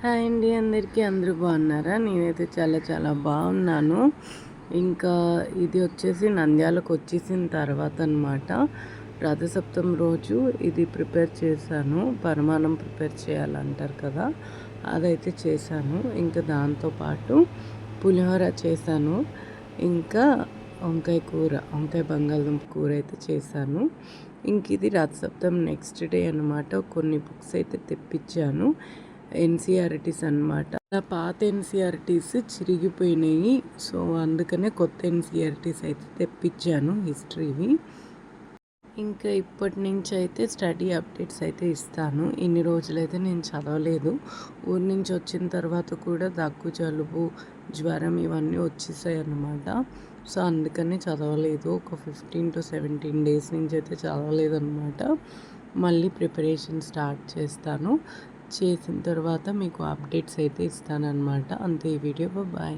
Hi అండి, అందరికీ అందరూ బాగున్నారా? నేనైతే చాలా బాగున్నాను. ఇంకా ఇది వచ్చేసి నంద్యాలకు వచ్చేసిన తర్వాత అనమాట. రథసప్తమి రోజు ఇది ప్రిపేర్ చేశాను. పరమాన్నం ప్రిపేర్ చేయాలంటారు కదా, అదైతే చేశాను. ఇంకా దాంతోపాటు పులిహోర చేశాను. ఇంకా వంకాయ బంగాళదుంప కూర అయితే చేశాను. ఇంక ఇది రథసప్తమి నెక్స్ట్ డే అనమాట. కొన్ని బుక్స్ అయితే తెప్పించాను, ఎన్సీఆర్టీస్ అనమాట. పాత ఎన్సీఆర్టీస్ చిరిగిపోయినాయి, సో అందుకనే కొత్త ఎన్సీఆర్టీస్ అయితే తెప్పించాను, హిస్టరీవి. ఇంకా ఇప్పటి నుంచి అయితే స్టడీ అప్డేట్స్ అయితే ఇస్తాను. ఇన్ని రోజులైతే నేను చదవలేదు. ఊరి నుంచి వచ్చిన తర్వాత కూడా దగ్గు, జలుబు, జ్వరం ఇవన్నీ వచ్చేసాయి అన్నమాట. సో అందుకని చదవలేదు. ఒక 15 to 17 days నుంచి అయితే చదవలేదు అనమాట. మళ్ళీ ప్రిపరేషన్ స్టార్ట్ చేస్తాను. చేసిన తర్వాత మీకు అప్డేట్స్ అయితే ఇస్తానన్నమాట. అంతే ఈ వీడియో. బాయ్.